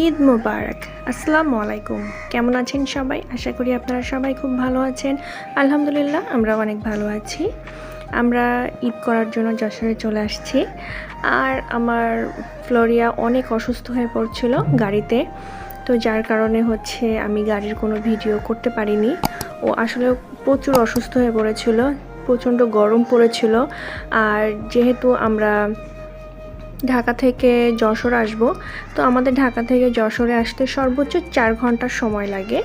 ঈদ মোবারক। আসসালামু আলাইকুম। কেমন আছেন সবাই? আশা করি আপনারা সবাই খুব ভালো আছেন। আলহামদুলিল্লাহ আমরা অনেক ভালো আছি। আমরা ঈদ করার জন্য যশোরে চলে আসছি। আর আমার ফ্লোরিয়া অনেক অসুস্থ হয়ে পড়ছিল গাড়িতে। তো যার কারণে আমি গাড়ির কোনো ভিডিও করতে পারিনি। ও আসলে প্রচুর অসুস্থ হয়ে পড়েছিল, প্রচণ্ড গরম পড়েছিল। আর যেহেতু আমরা ঢাকা থেকে যশোর আসব, তো আমাদের ঢাকা থেকে যশোরে আসতে সর্বোচ্চ 4 ঘন্টা সময় লাগে।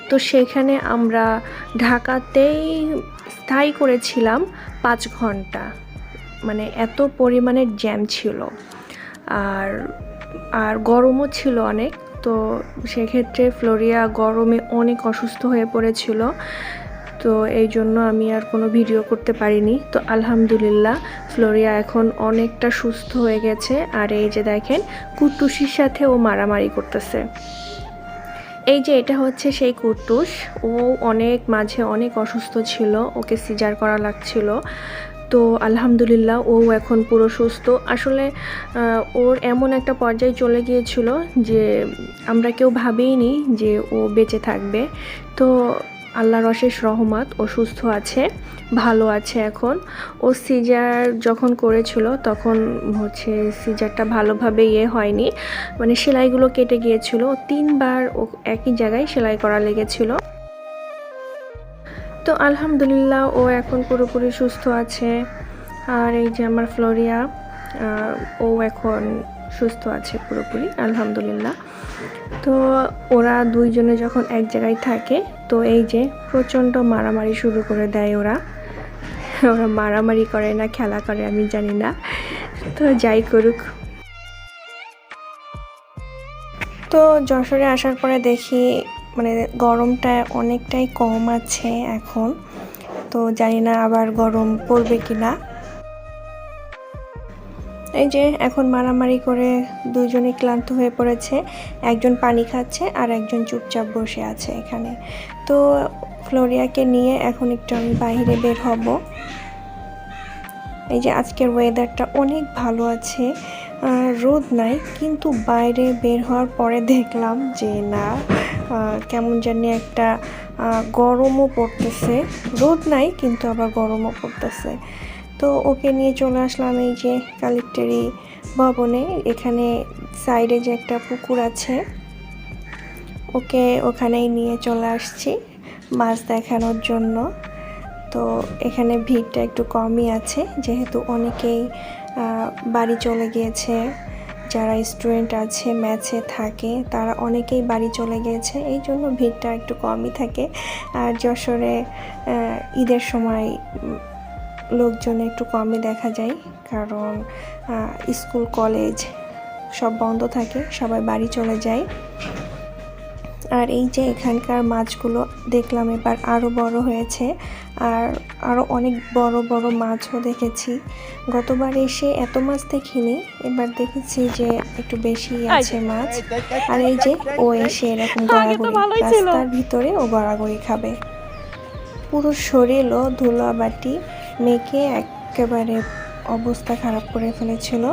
তো সেখানে আমরা ঢাকাতেই স্থায়ী করেছিলাম 5 ঘন্টা। মানে এত পরিমাণের জ্যাম ছিল, আর আর গরমও ছিল অনেক। তো সেক্ষেত্রে ফ্লোরিয়া গরমে অনেক অসুস্থ হয়ে পড়েছিল। তো এই জন্য আমি আর কোনো ভিডিও করতে পারিনি। তো আলহামদুলিল্লাহ ফ্লোরিয়া এখন অনেকটা সুস্থ হয়ে গেছে। আর এই যে দেখেন, কুট্টুসির সাথে ও মারামারি করতেছে। এই যে এটা হচ্ছে সেই কুট্টুস। ও মাঝে অনেক অসুস্থ ছিল, ওকে সিজার করা লাগছিল। তো আলহামদুলিল্লাহ ও এখন পুরো সুস্থ। আসলে ওর এমন একটা পর্যায়ে চলে গিয়েছিল যে আমরা কেউ ভাবেইনি যে ও বেঁচে থাকবে। তো আল্লাহর অশেষ রহমত, ও সুস্থ আছে, ভালো আছে এখন। ও সিজার যখন করেছিল তখন সিজারটা ভালোভাবে হয়নি, মানে সেলাইগুলো কেটে গিয়েছিল। 3বার ও একই জায়গায় সেলাই করা লেগেছিল। তো আলহামদুলিল্লাহ ও এখন পুরোপুরি সুস্থ আছে। আর এই যে আমার ফ্লোরিয়া, ও এখন সুস্থ আছে পুরোপুরি আলহামদুলিল্লাহ। তো ওরা দুইজনে যখন এক জায়গায় থাকে, তো এই যে প্রচণ্ড মারামারি শুরু করে দেয় ওরা। মারামারি করে না খেলা করে আমি জানি না, তো যাই করুক। তো যশোরে আসার পরে দেখি মানে গরমটা অনেকটাই কম আছে এখন। তো জানি না আবার গরম পড়বে কিনা। এই যে এখন মারামারি করে দুজনে ক্লান্ত হয়ে পড়েছে। একজন পানি খাচ্ছে আর একজন চুপচাপ বসে আছে এখানে। তো ফ্লোরিয়াকে নিয়ে এখন একটু আমি বাইরে বের হব। এই যে আজকের ওয়েদারটা অনেক ভালো আছে, রোদ নাই, কিন্তু বাইরে বের হওয়ার পরে দেখলাম যে না, কেমন জানি একটা গরমও পড়তেছে। রোদ নাই কিন্তু আবার গরমও পড়তেছে। তো ওকে নিয়ে চলে আসলাম এই যে কালেক্টরি ভবনে। এখানে সাইডে যে একটা পুকুর আছে, ওকে ওখানেই নিয়ে চলে আসছি মাছ দেখানোর জন্য। তো এখানে ভিড়টা একটু কমই আছে, যেহেতু অনেকেই বাড়ি চলে গিয়েছে। যারা স্টুডেন্ট আছে ম্যাচে থাকে তারা অনেকেই বাড়ি চলে গিয়েছে, এই জন্য ভিড়টা একটু কমই থাকে। আর যশোরে ঈদের সময় লোকজন একটু কমই দেখা যায়, কারণ স্কুল কলেজ সব বন্ধ থাকে, সবাই বাড়ি চলে যায়। আর এই যে এখানকার মাছগুলো দেখলাম এবার আরও বড় হয়েছে, আর আরও অনেক বড় বড় মাছও দেখেছি। গতবার এসে এত মাছ দেখিনি, এবার দেখেছি যে একটু বেশি আছে মাছ। আর এই যে ও এসে এরকম গড়াগড়ি, রাস্তার ভিতরে ও গড়াগড়ি খাবে। পুরো শরীরও ধুলাবাটি মেখে একেবারে অবস্থা খারাপ করে ফেলেছিল।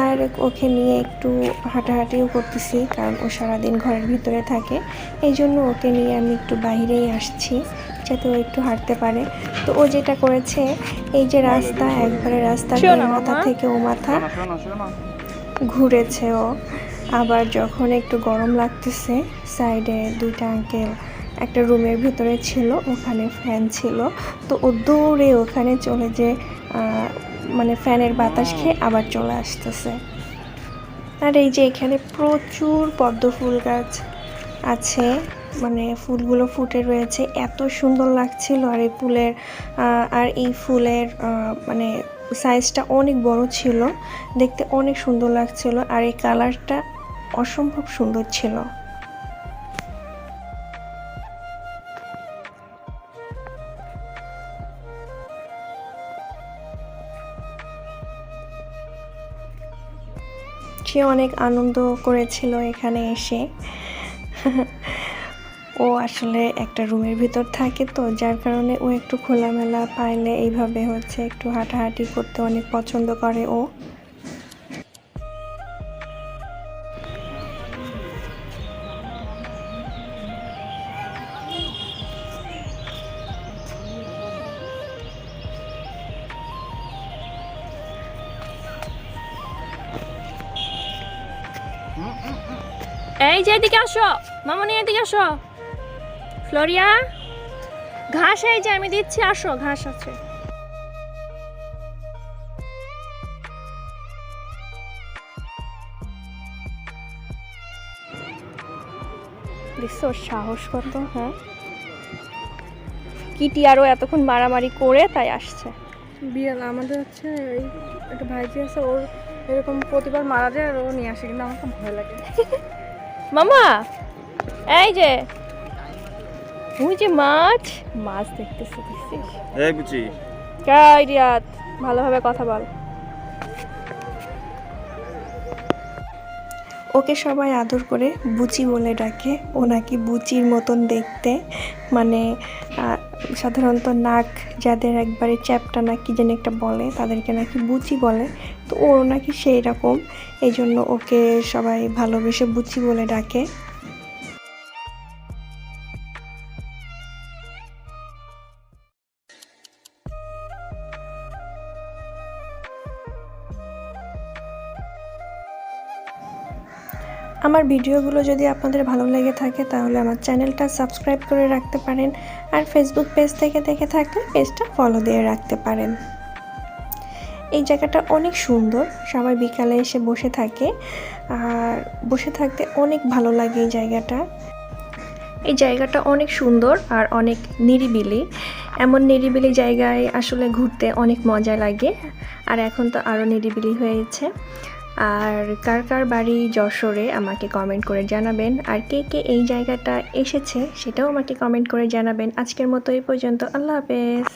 আর ওকে নিয়ে একটু হাঁটাহাঁটিও করতেছি, কারণ ও সারাদিন ঘরের ভিতরে থাকে। এই জন্য ওকে নিয়ে আমি একটু বাইরেই আসছি, যাতে ও একটু হাঁটতে পারে। তো ও যেটা করেছে, এই যে রাস্তা, একবারে রাস্তার মাথা থেকে ও মাথা ঘুরেছে ও। আবার যখন একটু গরম লাগতেছে, সাইডে দুইটা আঙ্কেল একটা রুমের ভিতরে ছিল, ওখানে ফ্যান ছিল, তো ও দৌড়ে ওখানে চলে যে মানে ফ্যানের বাতাস খেয়ে আবার চলে আসতেছে। আর এই যে এখানে প্রচুর পদ্ম ফুল গাছ আছে, মানে ফুলগুলো ফুটে রয়েছে, এত সুন্দর লাগছিল। আর এই ফুলের মানে সাইজটা অনেক বড় ছিল, দেখতে অনেক সুন্দর লাগছিল। আর এই কালারটা অসম্ভব সুন্দর ছিল। সে অনেক আনন্দ করেছিল এখানে এসে। ও আসলে একটা রুমের ভিতর থাকে, তো যার কারণে ও একটু খোলামেলা পাইলে এইভাবে একটু হাঁটাহাঁটি করতে অনেক পছন্দ করে ও। এই যে এদিকে আসো, মামনি এদিকে আসো। ফ্লোরিয়া, ঘাস এই যে আমি দিচ্ছি, আসো, ঘাস আছে। দেখছো সাহস কত, হ্যাঁ। কিটি আরও এতক্ষণ মারামারি করে তাই আসছে। বিড়াল আমাদের হচ্ছে এই একটা ভাইজি আছে, ওর এরকম প্রতিবার মারা যায় আর ও নিয়ে আসে, কিন্তু আমার খুব ভয় লাগে। মামা এই যে ওই যে মাছ মাছ দেখতেছে, দেখছিস? এই বুচি কাই রিয়াদ, ভালোভাবে কথা বল। ওকে সবাই আদর করে বুচি বলে ডাকে। ও নাকি বুচির মতন দেখতে, মানে সাধারণত নাক যাদের একবারে চ্যাপটা না কি যেন একটা বলে, তাদেরকে নাকি বুচি বলে। তো ওর নাকি সেই রকম, এই জন্য ওকে সবাই ভালোবেসে বুচি বলে ডাকে। আমার ভিডিওগুলো যদি আপনাদের ভালো লেগে থাকে তাহলে আমার চ্যানেলটা সাবস্ক্রাইব করে রাখতে পারেন, আর ফেসবুক পেজ থেকে দেখে থাকলে পেজটা ফলো দিয়ে রাখতে পারেন। এই জায়গাটা অনেক সুন্দর, সবাই বিকালে এসে বসে থাকে, আর বসে থাকতে অনেক ভালো লাগে এই জায়গাটা। এই জায়গাটা অনেক সুন্দর আর অনেক নিরিবিলি। এমন নিরিবিলি জায়গায় আসলে ঘুরতে অনেক মজা লাগে, আর এখন তো আরও নিরিবিলি হয়েছে। আর কার কার বাড়ি যশোরে আমাকে কমেন্ট করে জানাবেন, আর কে কে এই জায়গাটা এসেছে সেটাও আমাকে কমেন্ট করে জানাবেন। আজকের মতো এই পর্যন্ত, আল্লাহ হাফেজ।